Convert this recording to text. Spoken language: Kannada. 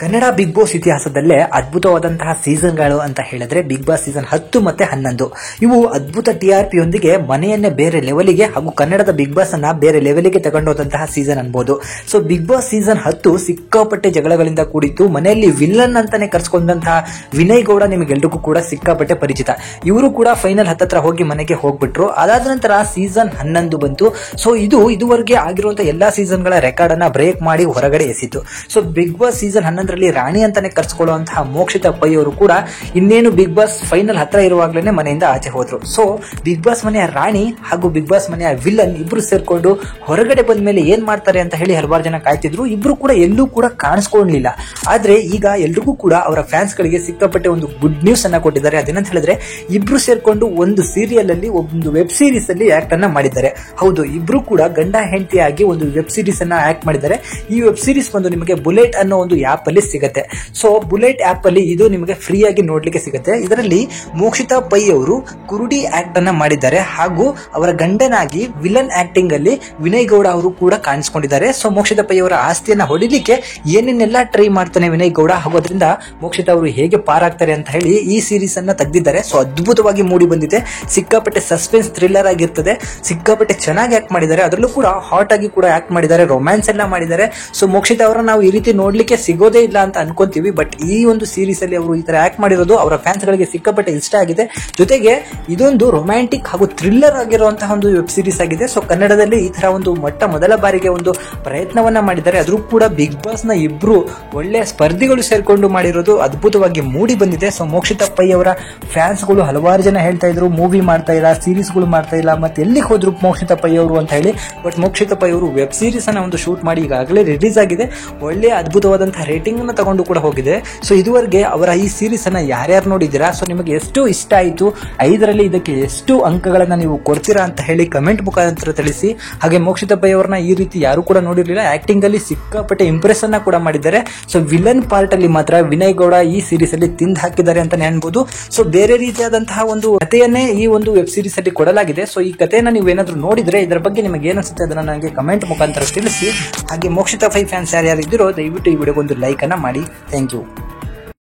ಕನ್ನಡ ಬಿಗ್ ಬಾಸ್ ಇತಿಹಾಸದಲ್ಲೇ ಅದ್ಭುತವಾದಂತಹ ಸೀಸನ್ಗಳು ಅಂತ ಹೇಳಿದ್ರೆ ಬಿಗ್ ಬಾಸ್ ಸೀಸನ್ 10 ಮತ್ತೆ 11 ಇವು ಅದ್ಭುತ TRP ಯೊಂದಿಗೆ ಮನೆಯನ್ನೇ ಬೇರೆ ಲೆವೆಲ್ಗೆ ಹಾಗೂ ಕನ್ನಡದ ಬಿಗ್ ಬಾಸ್ ಅನ್ನ ಬೇರೆ ಲೆವೆಲ್ಗೆ ತಗೊಂಡೋದಂತಹ ಸೀಸನ್ ಅನ್ಬೋದು. ಸೊ ಬಿಗ್ ಬಾಸ್ ಸೀಸನ್ 10 ಸಿಕ್ಕಾಪಟ್ಟೆ ಜಗಳಗಳಿಂದ ಕೂಡಿತ್ತು. ಮನೆಯಲ್ಲಿ ವಿಲ್ಲನ್ ಅಂತಾನೆ ಕರ್ಸ್ಕೊಂಡಂತಹ ವಿನಯ್ ಗೌಡ ನಿಮಗೆಲ್ರಿಗೂ ಕೂಡ ಸಿಕ್ಕಾಪಟ್ಟೆ ಪರಿಚಿತ. ಇವರು ಕೂಡ ಫೈನಲ್ ಹತ್ತತ್ರ ಹೋಗಿ ಮನೆಗೆ ಹೋಗ್ಬಿಟ್ರು. ಅದಾದ ನಂತರ ಸೀಸನ್ 11 ಬಂತು. ಸೊ ಇದು ಇದುವರೆಗೆ ಆಗಿರುವಂತಹ ಎಲ್ಲಾ ಸೀಸನ್ ಗಳ ರೆಕಾರ್ಡ್ ಅನ್ನ ಬ್ರೇಕ್ ಮಾಡಿ ಹೊರಗಡೆ ಎಸಿತು. ಸೊ ಬಿಗ್ ಬಾಸ್ ಸೀಸನ್ 11 ರಾಣಿ ಅಂತಾನೆ ಕರ್ಸ್ಕೊಳ್ಳುವಂತಹ ಮೋಕ್ಷಿತಾ ಪೈ ಅವರು ಕೂಡ ಇನ್ನೇನು ಬಿಗ್ ಬಾಸ್ ಫೈನಲ್ ಹತ್ರ ಇರುವಾಗಲೇ ಮನೆಯಿಂದ ಆಚೆ ಹೋದ್ರು. ಸೊ ಬಿಗ್ ಬಾಸ್ ಮನೆಯ ರಾಣಿ ಹಾಗೂ ಬಿಗ್ ಬಾಸ್ ಮನೆಯ ವಿಲ್ಲನ್ ಇಬ್ರು ಸೇರ್ಕೊಂಡು ಹೊರಗಡೆ ಬಂದ ಮೇಲೆ ಏನ್ ಮಾಡ್ತಾರೆ ಅಂತ ಹೇಳಿ ಹಲವಾರು ಜನ ಕಾಯ್ತಿದ್ರು. ಇಬ್ರು ಕೂಡ ಎಲ್ಲೂ ಕೂಡ ಕಾಣಿಸ್ಕೊಳ್ಳಲಿಲ್ಲ. ಆದ್ರೆ ಈಗ ಎಲ್ರಿಗೂ ಕೂಡ ಅವರ ಫ್ಯಾನ್ಸ್ ಗಳಿಗೆ ಸಿಕ್ಕಾಪಟ್ಟೆ ಒಂದು ಗುಡ್ ನ್ಯೂಸ್ ಅನ್ನ ಕೊಟ್ಟಿದ್ದಾರೆ. ಅದೇನಂತ ಹೇಳಿದ್ರೆ ಇಬ್ರು ಸೇರ್ಕೊಂಡು ಒಂದು ಸೀರಿಯಲ್ ಅಲ್ಲಿ ಒಂದು ವೆಬ್ ಸೀರೀಸ್ ಅಲ್ಲಿ ಆಕ್ಟ್ ಅನ್ನ ಮಾಡಿದ್ದಾರೆ. ಹೌದು, ಇಬ್ರು ಕೂಡ ಗಂಡ ಹೆಂಡತಿಯಾಗಿ ಒಂದು ವೆಬ್ ಸೀರೀಸ್ ಅನ್ನ ಆಕ್ಟ್ ಮಾಡಿದ್ದಾರೆ. ಈ ವೆಬ್ ಸೀರೀಸ್ ಬಂದು ನಿಮಗೆ ಬುಲೆಟ್ ಅನ್ನೋ ಒಂದು ಆಪ್ ಅಲ್ಲಿ ಸಿಗುತ್ತೆ. ಸೊ ಬುಲೆಟ್ ಆಪ್ ಅಲ್ಲಿ ಇದು ನಿಮಗೆ ಫ್ರೀ ಆಗಿ ನೋಡ್ಲಿಕ್ಕೆ ಸಿಗುತ್ತೆ. ಇದರಲ್ಲಿ ಮೋಕ್ಷಿತಾ ಪೈ ಅವರು ಕುರುಡಿ ಆಕ್ಟ್ ಅನ್ನ ಮಾಡಿದ್ದಾರೆ ಹಾಗೂ ಅವರ ಗಂಡನಾಗಿ ವಿಲನ್ ಆಕ್ಟಿಂಗ್ ಅಲ್ಲಿ ವಿನಯ್ ಗೌಡ ಅವರು ಕೂಡ ಕಾಣಿಸ್ಕೊಂಡಿದ್ದಾರೆ. ಸೊ ಮೋಕ್ಷಿತಾ ಪೈ ಅವರ ಆಸ್ತಿಯನ್ನ ಹೊಡಿಲಿಕ್ಕೆ ಏನೇನೆಲ್ಲ ಟ್ರೈ ಮಾಡ್ತಾನೆ ವಿನಯ್ ಗೌಡ ಹಾಗೂ ಅದರಿಂದ ಮೋಕ್ಷಿತಾ ಅವರು ಹೇಗೆ ಪಾರಾಗ್ತಾರೆ ಅಂತ ಹೇಳಿ ಈ ಸೀರೀಸ್ ಅನ್ನ ತೆಗೆದಿದ್ದಾರೆ. ಸೊ ಅದ್ಭುತವಾಗಿ ಮೂಡಿ ಬಂದಿದೆ. ಸಿಕ್ಕಾಪಟ್ಟೆ ಸಸ್ಪೆನ್ಸ್ ಥ್ರಿಲ್ಲರ್ ಆಗಿರ್ತದೆ. ಸಿಕ್ಕಾಪಟ್ಟೆ ಚೆನ್ನಾಗಿ ಆಕ್ಟ್ ಮಾಡಿದ್ದಾರೆ. ಅದರಲ್ಲೂ ಕೂಡ ಹಾಟ್ ಆಗಿ ಕೂಡ ಆಕ್ಟ್ ಮಾಡಿದ್ದಾರೆ. ರೊಮ್ಯಾನ್ಸ್ ಎಲ್ಲ ಮಾಡಿದ್ದಾರೆ. ಸೊ ಮೋಕ್ಷಿತಾ ಅವರ ನಾವು ಈ ರೀತಿ ನೋಡ್ಲಿಕ್ಕೆ ಸಿಗೋದೇ ಇಲ್ಲ ಅಂತ ಅನ್ಕೊಂತೀವಿ. ಬಟ್ ಈ ಒಂದು ಸೀರೀಸ್ ಅಲ್ಲಿ ಅವರು ಈ ತರ ಆಕ್ಟ್ ಮಾಡಿರೋದು ಅವರ ಫ್ಯಾನ್ಸ್ ಗಳಿಗೆ ಸಿಕ್ಕಾಪಟ್ಟೆ ಇಷ್ಟ ಆಗಿದೆ. ಜೊತೆಗೆ ಇದೊಂದು ರೊಮ್ಯಾಂಟಿಕ್ ಹಾಗೂ ಥ್ರಿಲ್ಲರ್ ಆಗಿರುವಂತಹ ಒಂದು ವೆಬ್ ಸೀರೀಸ್ ಆಗಿದೆ. ಸೊ ಕನ್ನಡದಲ್ಲಿ ಈ ತರ ಒಂದು ಮೊದಲ ಬಾರಿಗೆ ಒಂದು ಪ್ರಯತ್ನವನ್ನ ಮಾಡಿದ್ದಾರೆ. ಅದ್ರೂ ಕೂಡ ಬಿಗ್ ಬಾಸ್ ನ ಇಬ್ರು ಒಳ್ಳೆಯ ಸ್ಪರ್ಧಿಗಳು ಸೇರ್ಕೊಂಡು ಮಾಡಿರೋದು ಅದ್ಭುತವಾಗಿ ಮೂಡಿ ಬಂದಿದೆ. ಸೊ ಮೋಕ್ಷಿತಾ ಪೈ ಅವರ ಫ್ಯಾನ್ಸ್ ಗಳು ಹಲವಾರು ಜನ ಹೇಳ್ತಾ ಇದ್ರು ಮೂವಿ ಮಾಡ್ತಾ ಇಲ್ಲ, ಸೀರೀಸ್ ಗಳು ಮಾಡ್ತಾ ಇಲ್ಲ, ಮತ್ತೆ ಎಲ್ಲಿಗೆ ಹೋದ್ರು ಮೋಕ್ಷಿತಾ ಪೈ ಅವರು ಅಂತ ಹೇಳಿ. ಬಟ್ ಮೋಕ್ಷಿತಾ ಪೈ ಅವರು ವೆಬ್ ಸೀರೀಸ್ ಅನ್ನ ಒಂದು ಶೂಟ್ ಮಾಡಿ ಈಗಾಗಲೇ ರಿಲೀಸ್ ಆಗಿದೆ. ಒಳ್ಳೆಯ ಅದ್ಭುತವಾದಂತಹ ರೇಟಿಂಗ್ ಅನ್ನು ತಗೊಂಡು ಕೂಡ ಹೋಗಿದೆ. ಸೊ ಇದುವರೆಗೆ ಅವರ ಈ ಸೀರೀಸ್ ಅನ್ನ ಯಾರ್ಯಾರು ನೋಡಿದ್ದೀರಾ, ಸೊ ನಿಮಗೆ ಎಷ್ಟು ಇಷ್ಟ ಆಯಿತು, 5ರಲ್ಲಿ ಇದಕ್ಕೆ ಎಷ್ಟು ಅಂಕಗಳನ್ನ ನೀವು ಕೊಡ್ತೀರಾ ಅಂತ ಹೇಳಿ ಕಮೆಂಟ್ ಮುಖಾಂತರ ತಿಳಿಸಿ. ಹಾಗೆ ಮೋಕ್ಷಿತಾ ಪೈ ಅವರನ್ನ ಈ ರೀತಿ ಯಾರು ಕೂಡ ನೋಡಿರಲಿಲ್ಲ. ಆಕ್ಟಿಂಗ್ ಅಲ್ಲಿ ಸಿಕ್ಕಾಪಟ್ಟೆ ಇಂಪ್ರೆಸ್ ಅನ್ನ ಕೂಡ ಮಾಡಿದ್ದಾರೆ. ಸೊ ವಿಲನ್ ಪಾರ್ಟ್ ಅಲ್ಲಿ ಮಾತ್ರ ವಿನಯ್ ಗೌಡ ಈ ಸೀರೀಸ್ ಅಲ್ಲಿ ತಿಂದು ಹಾಕಿದ್ದಾರೆ ಅಂತಾನೆ ಅನ್ಬೋದು. ಸೊ ಬೇರೆ ರೀತಿಯಾದಂತಹ ಒಂದು ಕಥೆಯನ್ನೇ ಈ ಒಂದು ವೆಬ್ ಸೀರೀಸ್ ಅಲ್ಲಿ ಕೊಡಲಾಗಿದೆ. ಸೊ ಈ ಕಥೆಯನ್ನ ನೀವು ಏನಾದ್ರು ನೋಡಿದ್ರೆ ಇದರ ಬಗ್ಗೆ ನಿಮಗೆ ಏನು ಅನ್ಸುತ್ತೆ ಅದನ್ನ ನನಗೆ ಕಮೆಂಟ್ ಮುಖಾಂತರ ತಿಳಿಸಿ. ಹಾಗೆ ಮೋಕ್ಷಿತಾ ಪೈ ಫ್ಯಾನ್ಸ್ ಯಾರ್ಯಾರು ಇದ್ದೀರೋ ದಯವಿಟ್ಟು ಈ ವಿಡಿಯೋಗೆ ಒಂದು ಲೈಕ್ ಅನ್ನ ಮಾಡಿ. Thank you.